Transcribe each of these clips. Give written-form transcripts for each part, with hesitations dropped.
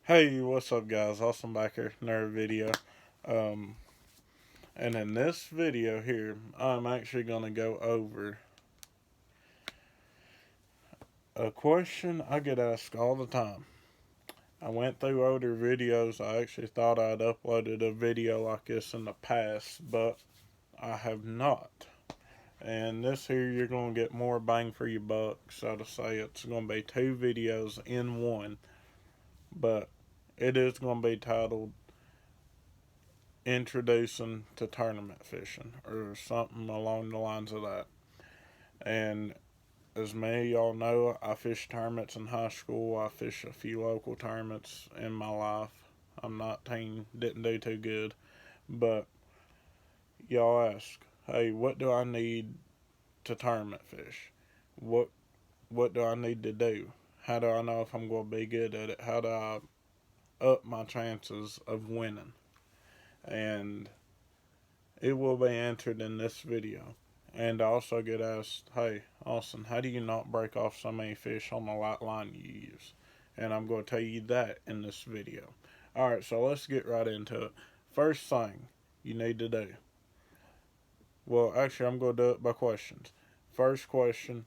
Hey, what's up, guys? Awesome back here, another video. Um, and in this video here, I'm actually going to go over a question I get asked all the time. I went through older videos. I actually thought I'd uploaded a video like this in the past, but I have not. And this here, you're going to get more bang for your buck, so to say. It's going to be two videos in one, but it is going to be titled introducing to tournament fishing or something along the lines of that. And as many of y'all know, I fished tournaments in high school. I fished a few local tournaments in my life. I'm 19, didn't do too good. But y'all ask, hey, what do I need to tournament fish? What what do I need to do? How do I know if I'm going to be good at it? How do I up my chances of winning? And it will be answered in this video. And I also get asked, hey, Austin, how do you not break off so many fish on the light line you use? And I'm going to tell you that in this video. Alright, so let's get right into it. First thing you need to do. Well, actually, I'm going to do it by questions. First question,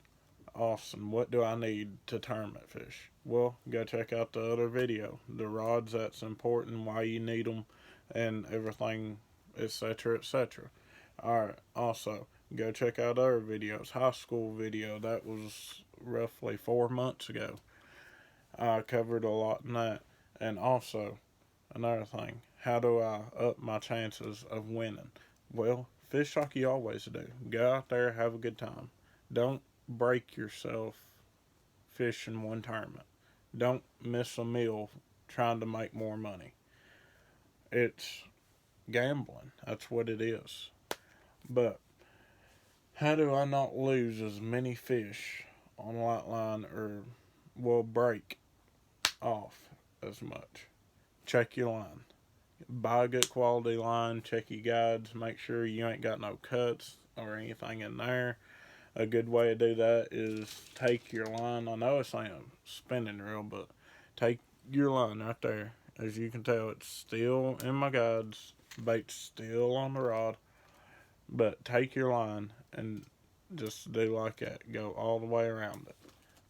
Austin, what do I need to tournament fish? Well, go check out the other video. The rods that's important, why you need them, and everything, etc., etc. Alright, also, go check out other videos. High school video, that was roughly 4 months ago. I covered a lot in that. And also, another thing, how do I up my chances of winning? Well, fish like you always do. Go out there, have a good time. Don't break yourself fishing one tournament. Don't miss a meal trying to make more money. It's gambling. That's what it is. But how do I not lose as many fish on light line or will break off as much? Check your line. Buy a good quality line. Check your guides. Make sure you ain't got no cuts or anything in there. A good way to do that is take your line. I know it's ain't a spinning reel, but take your line right there. As you can tell, it's still in my guides. Bait's still on the rod. But take your line and just do like that. Go all the way around it.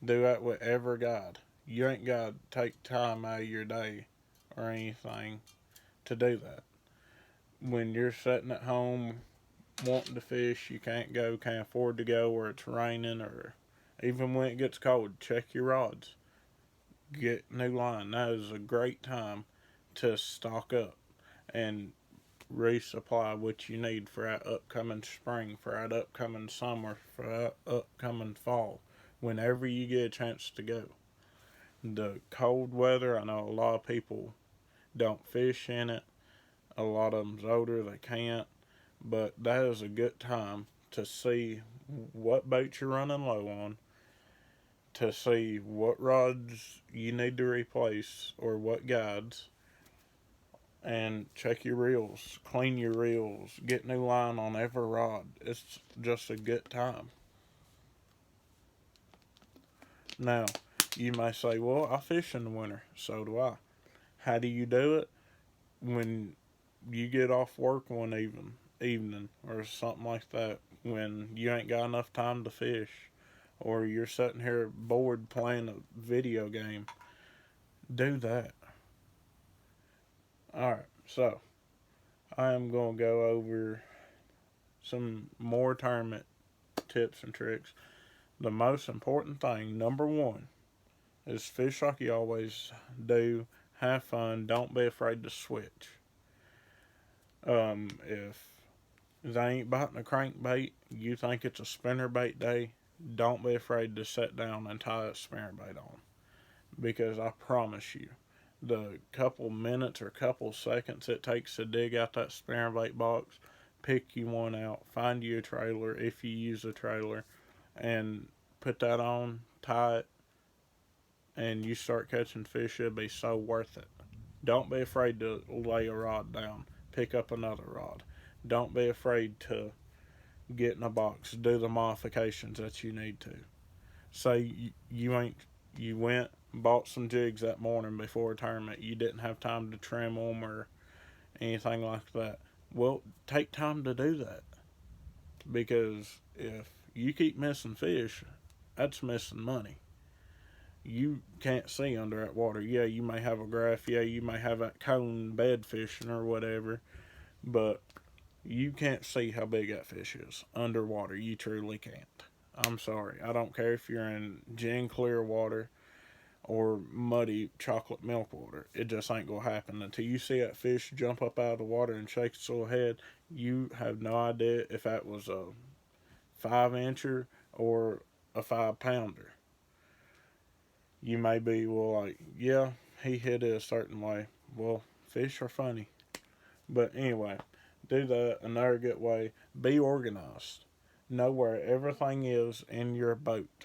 Do that with every guide. You ain't got to take time out of your day or anything to do that. When you're sitting at home wanting to fish, you can't go, can't afford to go, or it's raining, or even when it gets cold, check your rods. Get new line. That is a great time to stock up and resupply what you need for that upcoming spring, for that upcoming summer, for that upcoming fall, whenever you get a chance to go. The cold weather, I know a lot of people don't fish in it. A lot of them's older, they can't. But that is a good time to see what bait you're running low on, to see what rods you need to replace or what guides, and check your reels, clean your reels, get new line on every rod. It's just a good time. Now, you may say, well, I fish in the winter. So do I. How do you do it? When you get off work one evening or something like that, when you ain't got enough time to fish, or you're sitting here bored playing a video game, do that. Alright, so I am going to go over some more tournament tips and tricks. The most important thing, number one, is fish like you always do. Have fun. Don't be afraid to switch. If they ain't biting a crankbait, you think it's a spinnerbait day, don't be afraid to sit down and tie that spinnerbait on. Because I promise you, the couple minutes or couple seconds it takes to dig out that spinnerbait box, pick you one out, find you a trailer if you use a trailer, and put that on, tie it, and you start catching fish, it'll be so worth it. Don't be afraid to lay a rod down, pick up another rod. Don't be afraid to get in a box, do the modifications that you need to. Say you went, bought some jigs that morning before a tournament. You didn't have time to trim them or anything like that. Well, take time to do that, because if you keep missing fish, that's missing money. You can't see under that water. Yeah, you may have a graph. Yeah, you may have that cone bed fishing or whatever, but you can't see how big that fish is underwater. You truly can't. I'm sorry. I don't care if you're in gin clear water or muddy chocolate milk water. It just ain't gonna happen until you see that fish jump up out of the water and shake its little head. You have no idea if that was a 5 incher or a 5 pounder. You may be, well, like, yeah, he hit it a certain way. Well, fish are funny. But anyway, do that. Another good way, be organized. Know where everything is in your boat.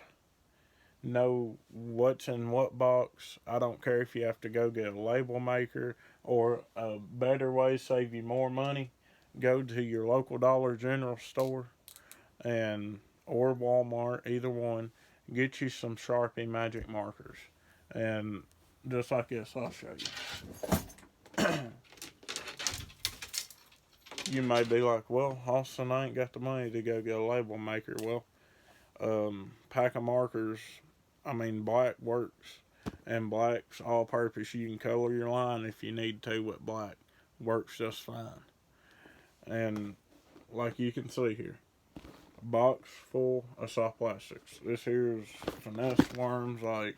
Know what's in what box. I don't care if you have to go get a label maker, or a better way, save you more money. Go to your local Dollar General store and or Walmart, either one. Get you some Sharpie magic markers, and just like this, I'll show you. You may be like, well, Austin, I ain't got the money to go get a label maker. Well, pack of markers, I mean, black works. And black's all purpose. You can color your line if you need to with black. Works just fine. And like you can see here, box full of soft plastics. This here's finesse worms like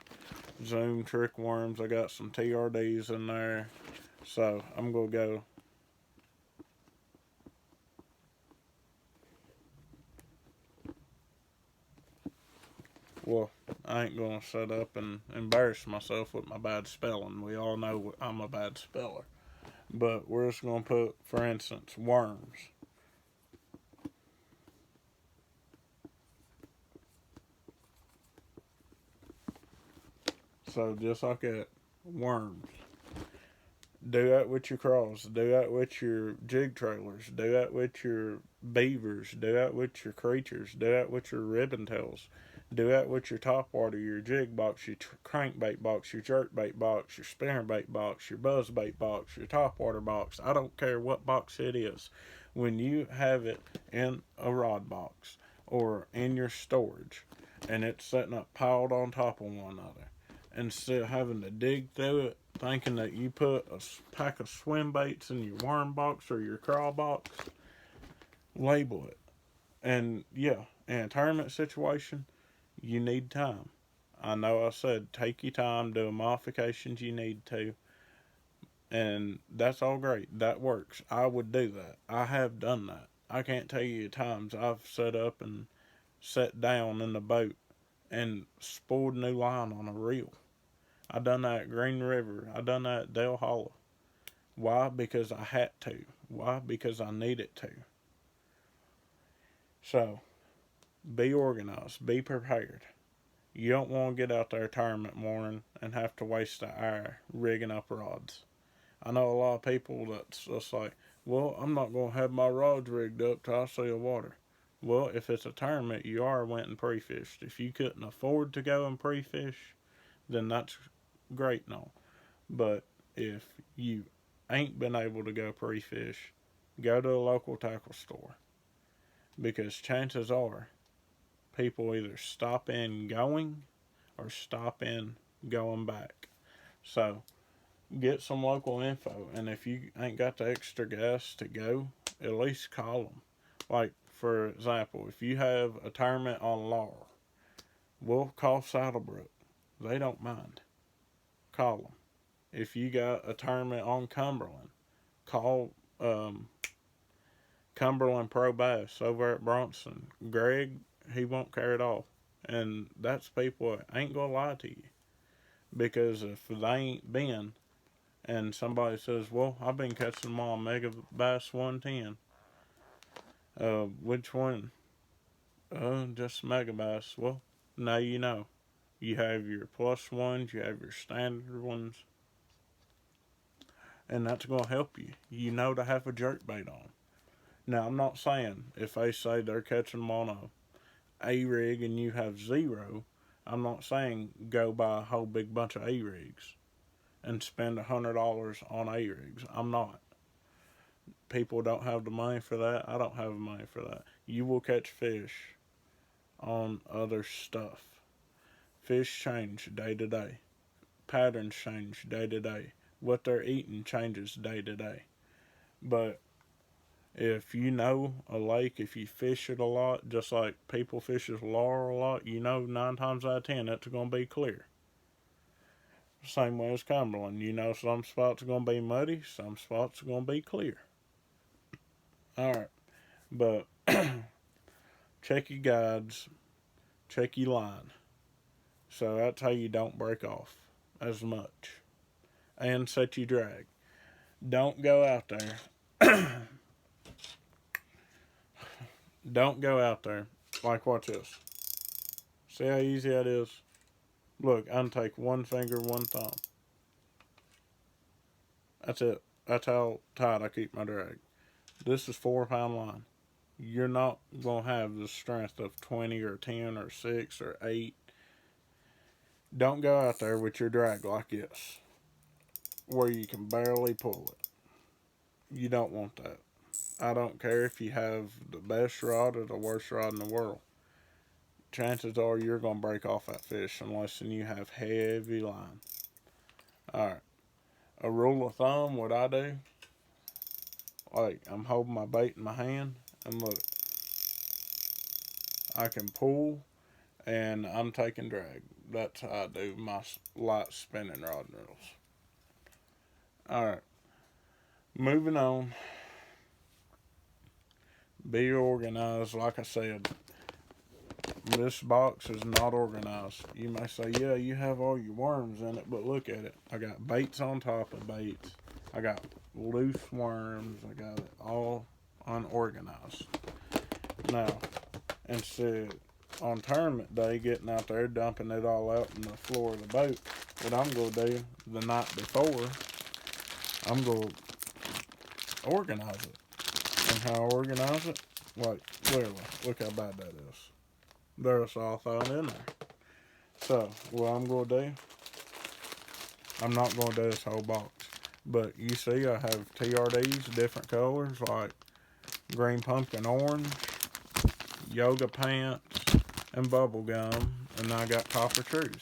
Zoom trick worms. I got some TRDs in there. So I'm going to go. Well, I ain't going to sit up and embarrass myself with my bad spelling. We all know I'm a bad speller. But we're just going to put, for instance, worms. So just like that, worms. Do that with your crawls. Do that with your jig trailers. Do that with your beavers. Do that with your creatures. Do that with your ribbon tails. Do that with your top water, your jig box, your crankbait box, your jerkbait box, your spinnerbait box, your buzzbait box, your top water box. I don't care what box it is. When you have it in a rod box or in your storage and it's sitting up piled on top of one another, instead of having to dig through it, thinking that you put a pack of swim baits in your worm box or your crawl box, label it. And yeah, in a tournament situation, you need time. I know I said take your time, do the modifications you need to, and that's all great. That works. I would do that. I have done that. I can't tell you the times I've set up and sat down in the boat and spooled new line on a reel. I done that at Green River. I done that at Dale Hollow. Why? Because I had to. Why? Because I needed to. So, be organized. Be prepared. You don't want to get out there tournament morning and have to waste an hour rigging up rods. I know a lot of people that's just like, well, I'm not going to have my rods rigged up till I see the water. Well, if it's a tournament, you are went and pre-fished. If you couldn't afford to go and pre-fish, then that's great and all. But if you ain't been able to go pre-fish, go to a local tackle store, because chances are people either stop in going or stop in going back. So get some local info, and if you ain't got the extra gas to go, at least call them. Like, for example, if you have a tournament on Laurel, we'll call Saddlebrook. They don't mind. Call them. If you got a tournament on Cumberland, call Cumberland Pro Bass over at Bronson. Greg, he won't care at all. And that's people that ain't gonna lie to you. Because if they ain't been, and somebody says, well, I've been catching them on Mega Bass 110. Which one? Just Mega Bass. Well, now you know. You have your plus ones, you have your standard ones, and that's going to help you. You know to have a jerkbait on. Now, I'm not saying if they say they're catching them on a rig and you have zero, I'm not saying go buy a whole big bunch of A-rigs and spend $100 on A-rigs. I'm not. People don't have the money for that. I don't have the money for that. You will catch fish on other stuff. Fish change day to day. Patterns change day to day. What they're eating changes day to day. But if you know a lake, if you fish it a lot, just like people fishes Laurel a lot, you know 9 times out of 10 it's going to be clear. Same way as Cumberland. You know some spots are going to be muddy, some spots are going to be clear. Alright, but check your guides, check your line. So that's how you don't break off as much. And set your drag. Don't go out there. Don't go out there. Like, watch this. See how easy that is? Look, I can take one finger, one thumb. That's it. That's how tight I keep my drag. This is 4 pound line. You're not going to have the strength of 20 or 10 or 6 or 8. Don't go out there with your drag like this, where you can barely pull it. You don't want that. I don't care if you have the best rod or the worst rod in the world. Chances are you're going to break off that fish unless you have heavy line. Alright. A rule of thumb, what I do, like I'm holding my bait in my hand, and look, I can pull, and I'm taking drag. That's how I do my light spinning rod reels. Alright, moving on. Be organized. Like I said, this box is not organized. You may say, yeah, you have all your worms in it, but look at it. I got baits on top of baits. I got loose worms. I got it all unorganized. Now, instead, on tournament day, getting out there, dumping it all out on the floor of the boat, what I'm going to do the night before, I'm going to organize it. And how I organize it? Like, literally, look how bad that is. There's all thrown in there. So, what I'm going to do, I'm not going to do this whole box. But you see, I have TRDs, different colors, like green pumpkin orange, yoga pants, and bubble gum. And I got copper trees.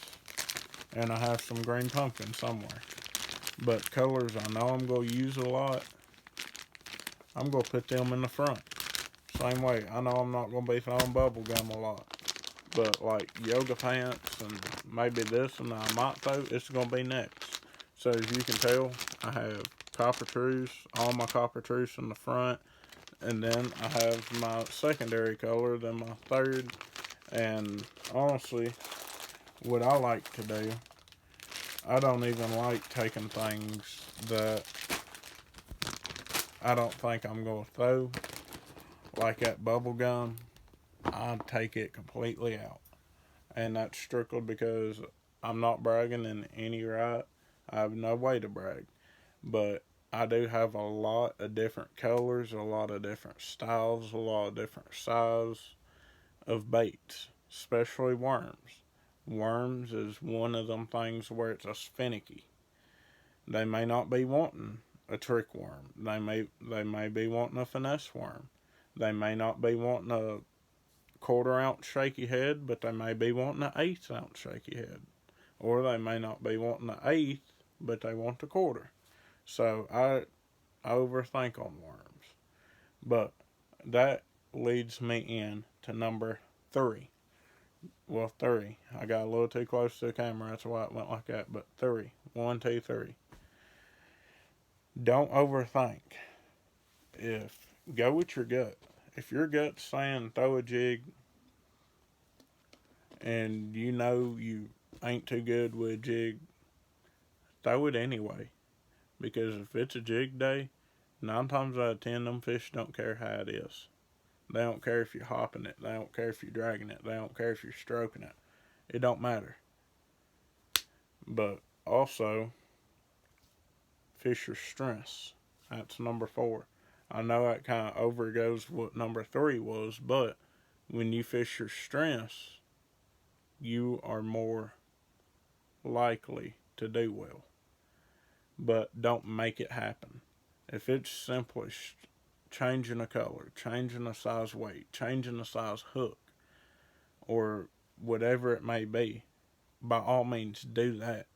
And I have some green pumpkin somewhere. But colors I know I'm going to use a lot, I'm going to put them in the front. Same way, I know I'm not going to be throwing bubble gum a lot. But like yoga pants and maybe this and I might throw, it's going to be next. So as you can tell, I have copper trees, all my copper trees in the front. And then I have my secondary color, then my third. And honestly, what I like to do, I don't even like taking things that I don't think I'm going to throw. Like that bubble gum, I take it completely out. And that's strictly because I'm not bragging in any right. I have no way to brag. But I do have a lot of different colors, a lot of different styles, a lot of different sizes of baits, especially worms. Worms is one of them things where it's a finicky. They may not be wanting a trick worm. They may be wanting a finesse worm. They may not be wanting a 1/4 ounce shaky head, but they may be wanting an 1/8 ounce shaky head. Or they may not be wanting an 1/8, but they want a 1/4. So I overthink on worms. But that leads me in to number 3. Well, 3. I got a little too close to the camera, that's why it went like that. But 3. 1, 2, 3. Don't overthink. Go with your gut. If your gut's saying throw a jig and you know you ain't too good with a jig, throw it anyway. Because if it's a jig day, 9 times out of 10, them fish don't care how it is. They don't care if you're hopping it. They don't care if you're dragging it. They don't care if you're stroking it. It don't matter. But also, fish your stress. That's number 4. I know that kind of overgoes what number 3 was, but when you fish your stress, you are more likely to do well. But don't make it happen. If it's simply changing a color, changing a size weight, changing a size hook, or whatever it may be, by all means do that.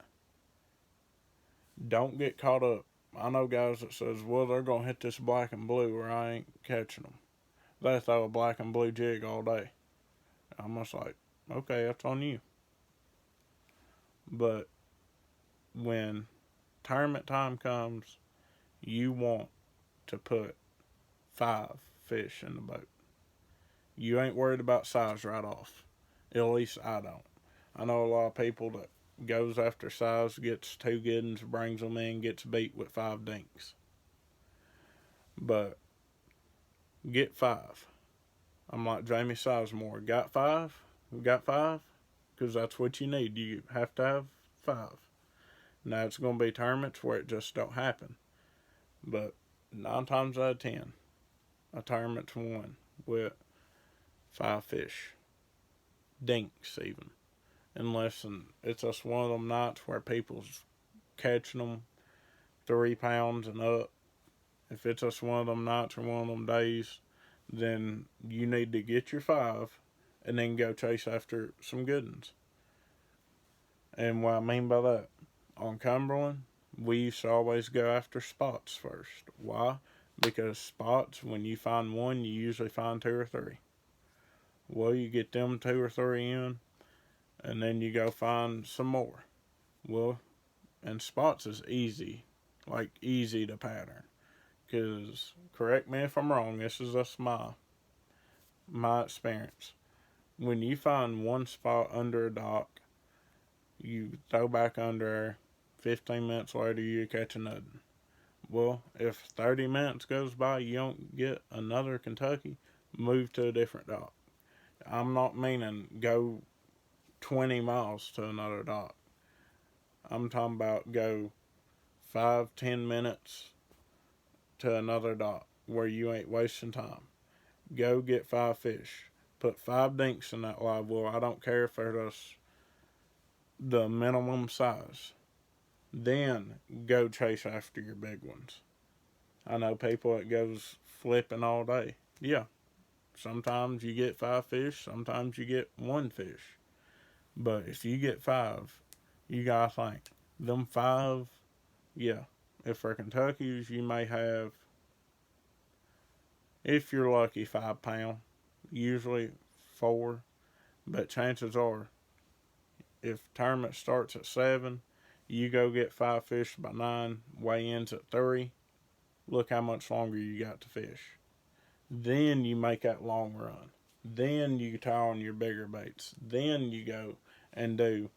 Don't get caught up. I know guys that says, well, they're going to hit this black and blue or I ain't catching them. They throw a black and blue jig all day. I'm just like, okay, that's on you. But when tournament time comes, you want to put 5 fish in the boat. You ain't worried about size right off. At least I don't. I know a lot of people that goes after size, gets 2 good ones, brings them in, gets beat with 5 dinks. But get 5. I'm like Jamie Sizemore. Got 5? Got 5? Because that's what you need. You have to have 5. Now it's going to be tournaments where it just don't happen. But 9 times out of 10, a tournament's won with 5 fish. Dinks even. Unless it's just one of them nights where people's catching them 3 pounds and up. If it's just one of them nights or one of them days, then you need to get your 5 and then go chase after some good ones. And what I mean by that, on Cumberland, we used to always go after spots first. Why? Because spots, when you find one, you usually find 2 or 3. Well, you get them 2 or 3 in, and then you go find some more. Well, and spots is easy, like easy to pattern. Because, correct me if I'm wrong, this is just my experience. When you find one spot under a dock, you throw back under, 15 minutes later you catch another. Well, if 30 minutes goes by, you don't get another Kentucky, move to a different dock. I'm not meaning go 20 miles to another dock. I'm talking about go 5-10 minutes to another dock where you ain't wasting time. Go get 5 fish. Put 5 dinks in that live well. I don't care if they're just the minimum size. Then go chase after your big ones. I know people that goes flipping all day. Yeah, sometimes you get 5 fish, sometimes you get 1 fish. But if you get 5, you gotta think, them 5, yeah, if they're Kentuckys, you may have, if you're lucky, 5 pound, usually 4, but chances are, if tournament starts at 7, you go get 5 fish by 9, weigh-ins at 3, look how much longer you got to fish. Then you make that long run. Then you tie on your bigger baits. Then you go and do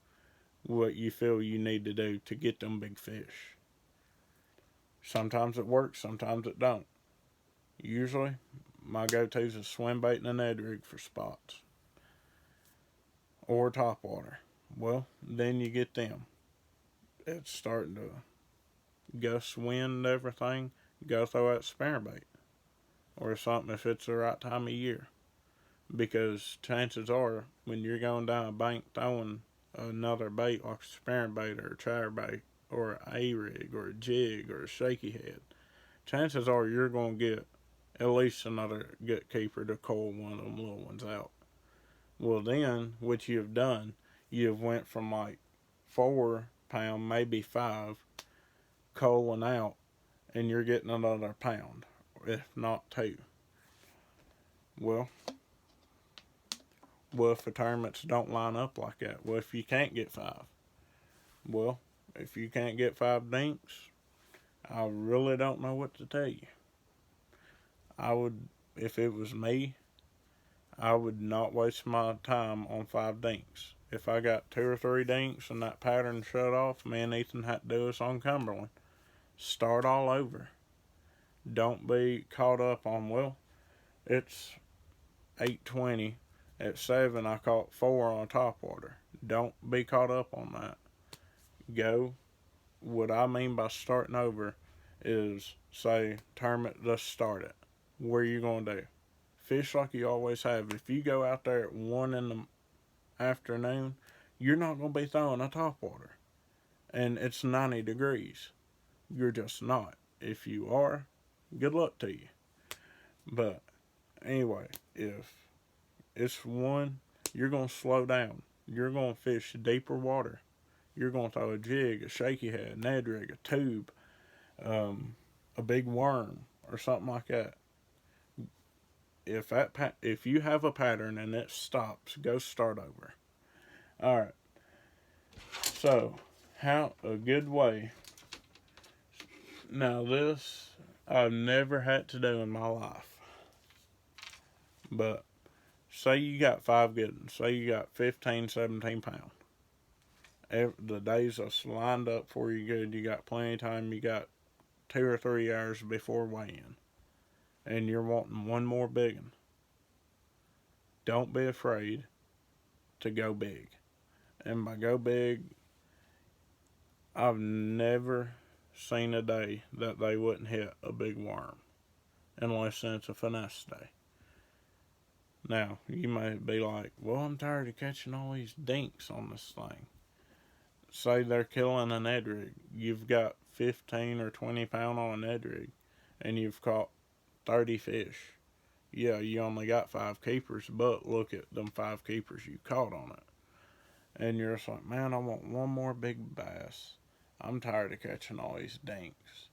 what you feel you need to do to get them big fish. Sometimes it works, sometimes it don't. Usually, my go-to is a swim bait and an Ed rig for spots. Or topwater. Well, then you get them. It's starting to gust wind and everything. Go throw that spinnerbait. Or something if it's the right time of year. Because chances are, when you're going down a bank throwing another bait like a spinnerbait or a chatterbait or an A-rig or a jig or a shaky head, chances are you're going to get at least another gut keeper to cull one of them little ones out. Well then, what you have done, you have went from like 4 pound, maybe 5, culling out, and you're getting another pound, if not 2. Well, if the tournaments don't line up like that, well, if you can't get 5, well, if you can't get 5 dinks, I really don't know what to tell you. I would, if it was me, I would not waste my time on 5 dinks. If I got 2 or 3 dinks and that pattern shut off, me and Ethan had to do us on Cumberland. Start all over. Don't be caught up on, well, it's 8:20. At 7, I caught 4 on topwater. Don't be caught up on that. Go. What I mean by starting over is, say, tournament just started. What are you going to do? Fish like you always have. If you go out there at 1 in the afternoon, you're not going to be throwing a topwater. And it's 90 degrees. You're just not. If you are, good luck to you. But anyway, if it's one, you're going to slow down. You're going to fish deeper water. You're going to throw a jig, a shaky head, Ned rig, a tube, um, a big worm, or something like that. If you have a pattern and it stops, go start over. All right. So, how a good way. Now this I've never had to do in my life, but say you got 5 good ones. Say you got 15, 17 pounds. The days are lined up for you good. You got plenty of time. You got 2 or 3 hours before weigh-in, and you're wanting one more big one. Don't be afraid to go big. And by go big, I've never seen a day that they wouldn't hit a big worm, unless it's a finesse day. Now, you may be like, well, I'm tired of catching all these dinks on this thing. Say they're killing a Ned rig. You've got 15 or 20 pound on a Ned rig, and you've caught 30 fish. Yeah, you only got 5 keepers, but look at them 5 keepers you caught on it. And you're just like, man, I want one more big bass. I'm tired of catching all these dinks.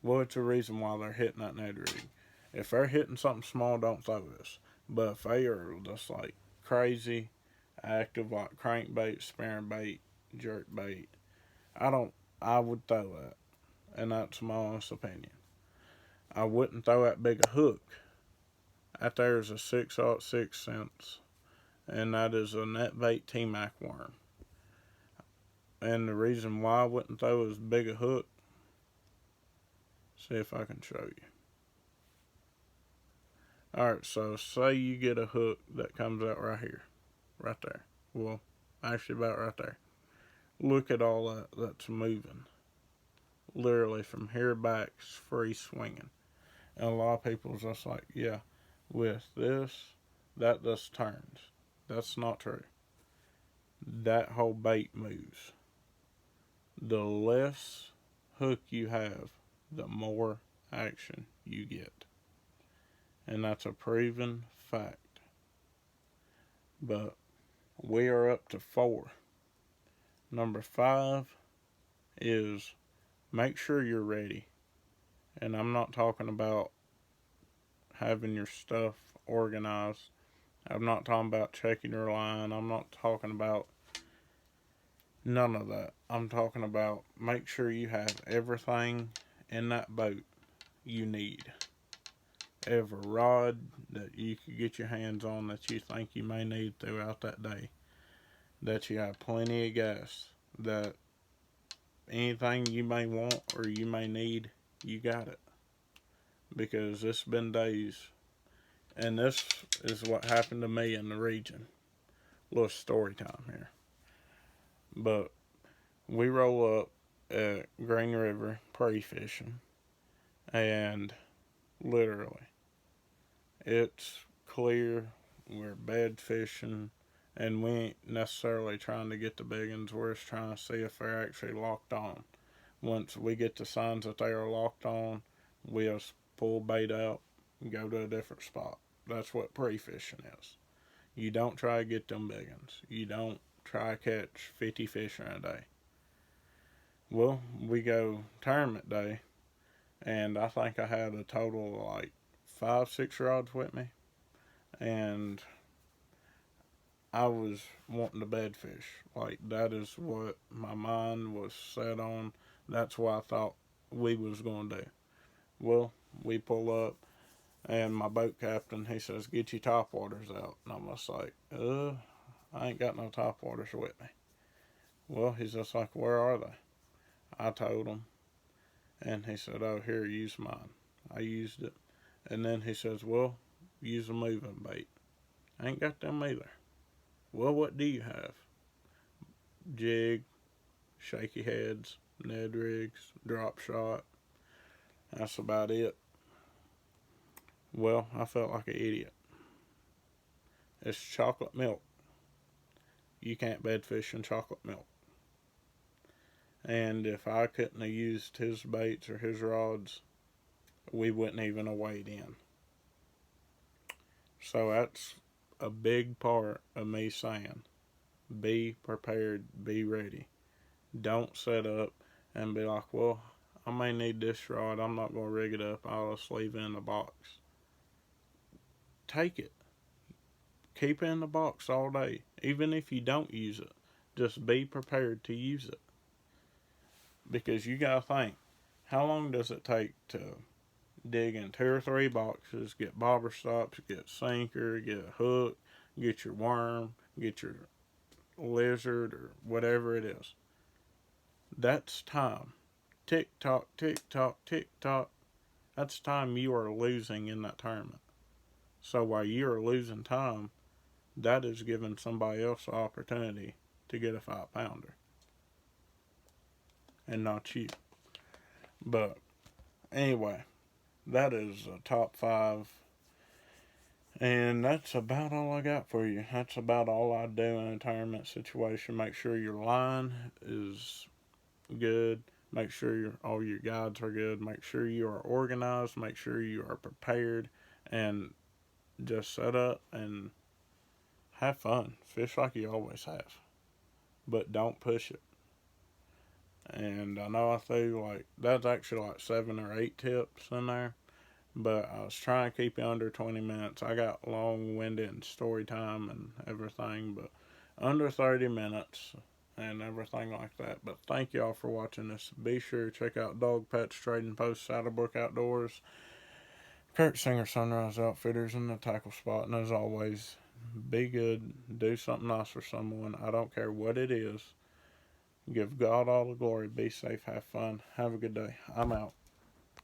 Well, it's a reason why they're hitting that Ned rig. If they're hitting something small, don't throw this. But if they are just like crazy, active, like crankbait, sparing bait, jerk bait, I would throw that. And that's my honest opinion. I wouldn't throw that big a hook. That there is a 6/6 cents, and that is a Netbait T-Mac worm. And the reason why I wouldn't throw as big a hook, see if I can show you. Alright, so say you get a hook that comes out right here. Right there. Well, actually about right there. Look at all that's moving. Literally from here back, free swinging. And a lot of people just like, yeah, with this, that just turns. That's not true. That whole bait moves. The less hook you have, the more action you get. And that's a proven fact. But we are up to 4. Number 5 is make sure you're ready. And I'm not talking about having your stuff organized. I'm not talking about checking your line. I'm not talking about none of that. I'm talking about make sure you have everything in that boat you need. Every rod that you could get your hands on that you think you may need throughout that day. That you have plenty of gas. That anything you may want or you may need, you got it. Because it's been days, and this is what happened to me in the region. A little story time here. But we roll up at Green River prairie fishing, and literally, it's clear, we're bed fishing, and we ain't necessarily trying to get the big ones, we're just trying to see if they're actually locked on. Once we get the signs that they are locked on, we'll pull bait out and go to a different spot. That's what pre-fishing is. You don't try to get them big ones. You don't try to catch 50 fish in a day. Well, we go tournament day, and I think I had a total of like 5-6 rods with me, and I was wanting to bed fish. Like, that is what my mind was set on. That's what I thought we was going to do. Well, we pull up, and my boat captain, he says, get your topwaters out. And I'm just like, I ain't got no topwaters with me. Well, he's just like, where are they? I told him, and he said, oh, here, use mine. I used it, and then he says, well, use a moving bait. I ain't got them either. Well, what do you have? Jig, shaky heads, Ned rigs, drop shot. That's about it. Well, I felt like an idiot. It's chocolate milk. you can't bed fish in chocolate milk. And if I couldn't have used his baits or his rods, we wouldn't even have weighed in. So that's a big part of me saying, be prepared, be ready. Don't set up and be like, well, I may need this rod, I'm not going to rig it up, I'll just leave it in the box. Take it. Keep it in the box all day. Even if you don't use it, just be prepared to use it. Because you got to think, how long does it take to dig in 2 or 3 boxes, get bobber stops, get sinker, get a hook, get your worm, get your lizard or whatever it is? That's time. Tick tock, tick tock, tick tock. That's time you are losing in that tournament. So while you are losing time, that is giving somebody else the opportunity to get a 5-pounder. And not you. But anyway, that is a top 5. And that's about all I got for you. That's about all I do in a tournament situation. Make sure your line is good. Make sure all your guides are good. Make sure you are organized. Make sure you are prepared. And just set up and have fun. Fish like you always have. But don't push it. And I know I threw that's actually 7 or 8 tips in there. But I was trying to keep it under 20 minutes. I got long-winded in story time and everything. But under 30 minutes and everything like that. But thank y'all for watching this. Be sure to check out Dog Pets Trading Post, Saddlebrook Outdoors, Kurt Singer Sunrise Outfitters, and the Tackle Spot. And as always, be good. Do something nice for someone. I don't care what it is. Give God all the glory. Be safe. Have fun. Have a good day. I'm out.